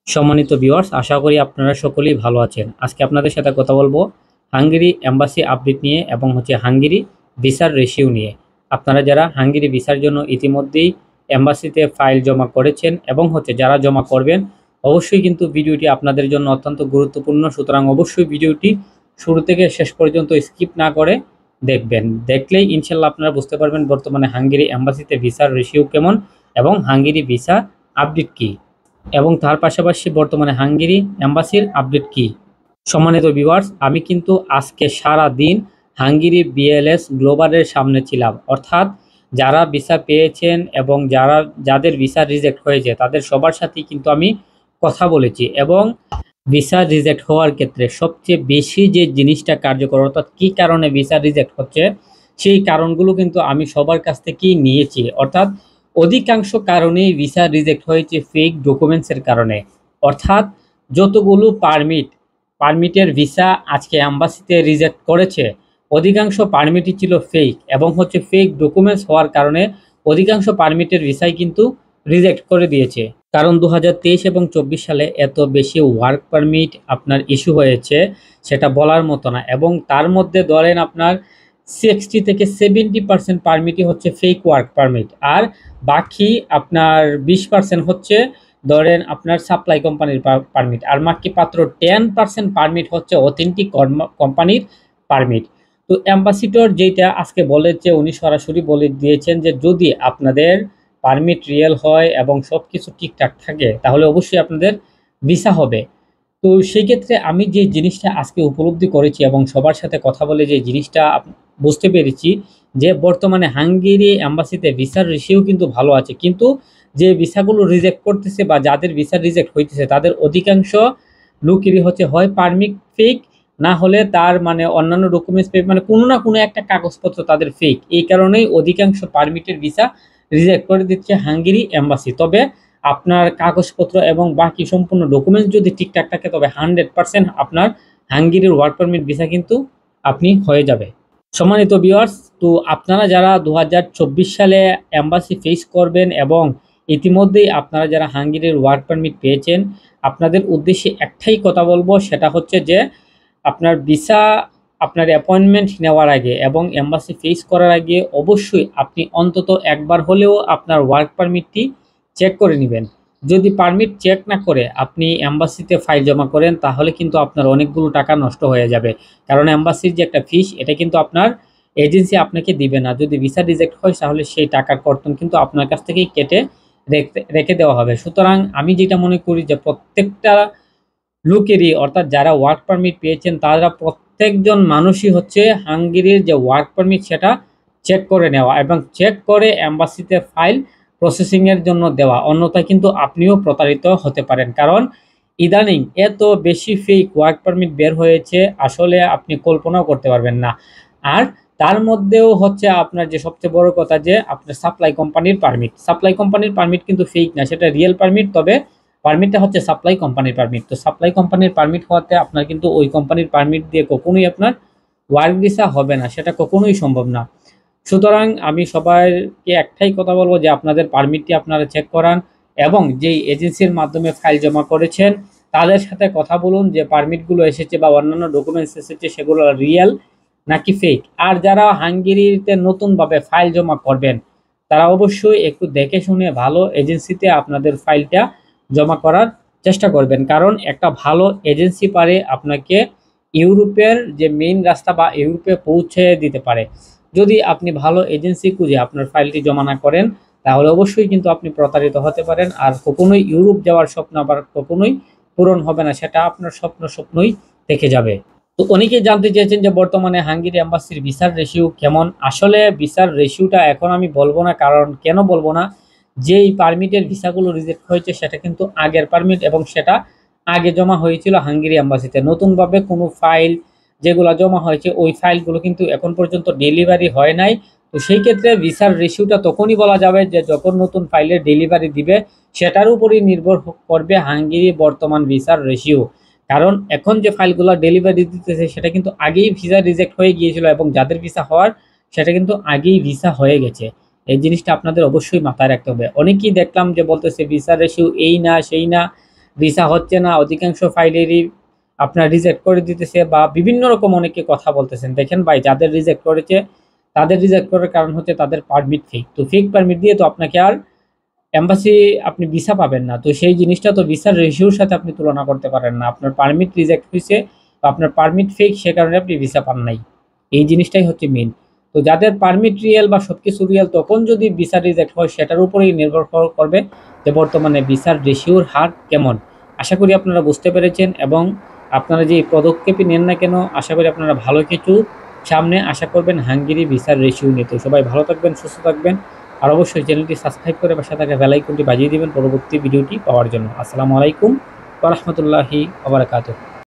সম্মানিত ভিউয়ার্স, আশা করি আপনারা সকলেই ভালো আছেন। আজকে আপনাদের সাথে কথা বলবো হাঙ্গেরি এম্বাসি আপডেট নিয়ে এবং হাঙ্গেরি ভিসার রেশিও নিয়ে। আপনারা যারা হাঙ্গেরি ভিসার জন্য ইতিমধ্যেই এম্বাসিতে ফাইল জমা করেছেন এবং যারা জমা করবেন, অবশ্যই কিন্তু ভিডিওটি আপনাদের জন্য অত্যন্ত গুরুত্বপূর্ণ। সুতরাং অবশ্যই ভিডিওটি শুরু থেকে শেষ পর্যন্ত স্কিপ না করে দেখবেন। দেখলেই ইনশাল্লাহ আপনারা বুঝতে পারবেন বর্তমানে হাঙ্গেরি এম্বাসিতে ভিসার রেশিও কেমন এবং হাঙ্গেরি ভিসা আপডেট কী, এবং তার পাশাপাশি বর্তমানে হাঙ্গেরি এম্বাসির আপডেট কি। সম্মানিত ভিউয়ার্স, আমি কিন্তু আজকে সারা দিন হাঙ্গেরি বিএলএস গ্লোবালের সামনে ছিলাম, অর্থাৎ যারা ভিসা পেয়েছেন এবং যাদের ভিসা রিজেক্ট হয়েছে তাদের সবার সাথেই কিন্তু আমি কথা বলেছি। এবং ভিসা রিজেক্ট হওয়ার ক্ষেত্রে সবচেয়ে বেশি যে জিনিসটা কার্যকর, অর্থাৎ কী কারণে ভিসা রিজেক্ট হচ্ছে সেই কারণগুলো কিন্তু আমি সবার কাছ থেকেই নিয়েছি। অর্থাৎ অধিকাংশ কারণেই ভিসা রিজেক্ট হয়েছে ফেক ডকুমেন্টসের কারণে। অর্থাৎ যতগুলো পারমিটের ভিসা আজকে অ্যাম্বাসিতে রিজেক্ট করেছে, অধিকাংশ পারমিটই ছিল ফেক এবং ফেক ডকুমেন্টস হওয়ার কারণে অধিকাংশ পারমিটের ভিসাই কিন্তু রিজেক্ট করে দিয়েছে। কারণ 2023 এবং 24 সালে এত বেশি ওয়ার্ক পারমিট আপনার ইস্যু হয়েছে সেটা বলার মতো না। এবং তার মধ্যে ধরেন আপনার 60 থেকে 70% পারমিটই ফেক ওয়ার্ক পারমিট, আর বাকি আপনার 20% ধরেন আপনার সাপ্লাই কোম্পানির পারমিট, আর বাকি মাত্র 10% পারমিট অথেন্টিক কোম্পানির পারমিট। তো অ্যাম্বাসিডর যেটা আজকে বলেছে, উনি সরাসরি বলে দিয়েছেন যে যদি আপনাদের পারমিট রিয়েল হয় এবং সব কিছু ঠিকঠাক থাকে তাহলে অবশ্যই আপনাদের ভিসা হবে। তো সেই ক্ষেত্রে আমি যে জিনিসটা আজকে উপলব্ধি করেছি এবং সবার সাথে কথা বলে যে জিনিসটা বুঝতে পেরেছি যে বর্তমানে হাঙ্গেরি এম্বাসিতে ভিসার রেশিও কিন্তু ভালো আছে, কিন্তু যে ভিসাগুলো রিজেক্ট করতেছে বা যাদের ভিসা রিজেক্ট হইতেছে তাদের অধিকাংশ লোকেরই হয় পারমিট ফেক, না হলে তার অন্যান্য ডকুমেন্টস ফেক, কোনো না কোনো একটা কাগজপত্র তাদের ফেক। এই কারণেই অধিকাংশ পারমিটের ভিসা রিজেক্ট করে দিচ্ছে হাঙ্গেরি এম্বাসি। তবে আপনার কাগজপত্র এবং বাকি সম্পূর্ণ ডকুমেন্টস যদি ঠিকঠাক থাকে তবে 100% আপনার হাঙ্গেরির ওয়ার্ক পারমিট ভিসা কিন্তু আপনি হয়ে যাবে। সম্মানিত ভিউয়ার্স, তো আপনারা যারা 2024 সালে এম্বাসি ফেস করবেন এবং ইতিমধ্যেই আপনারা যারা হাঙ্গেরির ওয়ার্ক পারমিট পেয়েছেন, আপনাদের উদ্দেশ্যে একটাই কথা বলবো, সেটা যে আপনার ভিসা আপনার অ্যাপয়েন্টমেন্ট নেওয়ার আগে এবং এম্বাসি ফেস করার আগে অবশ্যই আপনি অন্তত একবার হলেও আপনার ওয়ার্ক পারমিটটি চেক করে নেবেন। যদি পারমিট চেক না করে আপনি এম্বাসিতে ফাইল জমা করেন তাহলে কিন্তু আপনার অনেকগুলো টাকা নষ্ট হয়ে যাবে। কারণ এম্বাসির যে একটা ফিস, এটা কিন্তু আপনার এজেন্সি আপনাকে দিবে না। যদি ভিসা রিজেক্ট হয় তাহলে সেই টাকার কর্তন কিন্তু আপনার কাছ থেকেই কেটে রেখে দেওয়া হবে। সুতরাং আমি যেটা মনে করি যে প্রত্যেকটা লোকেরই, অর্থাৎ যারা ওয়ার্ক পারমিট পেয়েছেন তারা প্রত্যেকজন মানুষই হাঙ্গেরির যে ওয়ার্ক পারমিট সেটা চেক করে নেওয়া এবং চেক করে এম্বাসিতে ফাইল প্রসেসিংয়ের জন্য দেওয়া, অন্যথায় কিন্তু আপনিও প্রতারিত হতে পারেন। কারণ ইদানিং এত বেশি ফেক ওয়ার্ক পারমিট বের হয়েছে, আসলে আপনি কল্পনাও করতে পারবেন না। আর তার মধ্যেও আপনার যে সবচেয়ে বড় কথা যে আপনার সাপ্লাই কোম্পানির পারমিট কিন্তু ফেক না, সেটা রিয়েল পারমিট। তবে পারমিটটা সাপ্লাই কোম্পানির পারমিট। তো সাপ্লাই কোম্পানির পারমিট হওয়াতে আপনার কিন্তু ওই কোম্পানির পারমিট দিয়ে কখনোই আপনার ওয়ার্ক ভিসা হবে না, সেটা কখনোই সম্ভব না। সুতরাং আমি সবাইকে একটাই কথা বলবো যে আপনাদের পারমিটটি আপনারা চেক করান এবং যেই এজেন্সির মাধ্যমে ফাইল জমা করেছেন তাদের সাথে কথা বলুন যে পারমিটগুলো এসেছে বা অন্যান্য ডকুমেন্টস এসেছে সেগুলো রিয়েল নাকি ফেক। আর যারা হাঙ্গেরিতে নতুনভাবে ফাইল জমা করবেন তারা অবশ্যই একটু দেখে শুনে ভালো এজেন্সিতে আপনাদের ফাইলটা জমা করার চেষ্টা করবেন। কারণ একটা ভালো এজেন্সি পারে আপনাকে ইউরোপের যে মেইন রাস্তা বা ইউরোপে পৌঁছে দিতে পারে। যদি আপনি ভালো এজেন্সি খুঁজে আপনার ফাইলটি জমা না করেন তাহলে অবশ্যই কিন্তু আপনি প্রতারিত হতে পারেন, আর কখনোই ইউরোপ যাওয়ার স্বপ্ন আবার কখনোই পূরণ হবে না, সেটা আপনার স্বপ্নই থেকে যাবে। তো অনেকেই জানতে চেয়েছেন যে বর্তমানে হাঙ্গেরি এম্বাসির ভিসার রেশিও কেমন। আসলে ভিসার রেশিওটা এখন আমি বলবো না, কারণ কেন বলবো না, যেই পারমিটের ভিসাগুলো রিজেক্ট হয়েছে সেটা কিন্তু আগের পারমিট এবং সেটা আগে জমা হয়েছিল হাঙ্গেরি এম্বাসিতে। নতুনভাবে কোনো ফাইল যেগুলো জমা হয়েছে ওই ফাইলগুলো কিন্তু এখন পর্যন্ত ডেলিভারি হয় নাই। তো সেই ক্ষেত্রে ভিসার রেশিওটা তখনই বলা যাবে যে যখন নতুন ফাইলের ডেলিভারি দিবে, সেটার উপরই নির্ভর করবে হাঙ্গেরি বর্তমান ভিসার রেশিও। কারণ এখন যে ফাইলগুলো ডেলিভারি দিতেছে সেটা কিন্তু আগেই ভিসা রিজেক্ট হয়ে গিয়েছিল এবং যাদের ভিসা হওয়ার সেটা কিন্তু আগেই ভিসা হয়ে গেছে। এই জিনিসটা আপনাদের অবশ্যই মাথায় রাখতে হবে। অনেকেই দেখলাম যে বলতেছে ভিসা রেশিও এই না সেই না, ভিসা হচ্ছে না, অধিকাংশ ফাইলেরই আপনার রিজেক্ট করে দিতেছে, বা বিভিন্ন রকম অনেকে কথা বলতেছেন। দেখেন ভাই, যাদের রিজেক্ট করেছে তাদের রিজেক্ট করার কারণ হচ্ছে তাদের পারমিট ফেক। তো ফেক পারমিট দিয়ে তো আপনাকে আর এম্বাসি আপনি ভিসা পাবেন না। তো সেই জিনিসটা তো ভিসার রেশিওর সাথে আপনি তুলনা করতে পারেন না। আপনার পারমিট রিজেক্ট হয়েছে বা আপনার পারমিট ফেক, সে কারণে আপনি ভিসা পান নাই। এই জিনিসটাই হচ্ছে মেন। তো যাদের পারমিট রিয়েল বা সবকিছু রিয়েল, তখন যদি ভিসা রিজেক্ট হয় সেটার উপরেই নির্ভর করবে যে বর্তমানে ভিসার রেশিওর হার কেমন। আশা করি আপনারা বুঝতে পেরেছেন, এবং আপনারা যে পদক্ষেপই নেন না কেন, আশা করি আপনারা ভালো কিছু সামনে আশা করবেন হাঙ্গেরি ভিসার রেশিও নিতে। সবাই ভালো থাকবেন, সুস্থ থাকবেন, আর অবশ্যই চ্যানেলটি সাবস্ক্রাইব করে পাশে থাকা বেল আইকনটি বাজিয়ে দিবেন পরবর্তী ভিডিওটি পাওয়ার জন্য। আসসালামু আলাইকুম ওয়া রাহমাতুল্লাহি ওয়া বারাকাতুহু।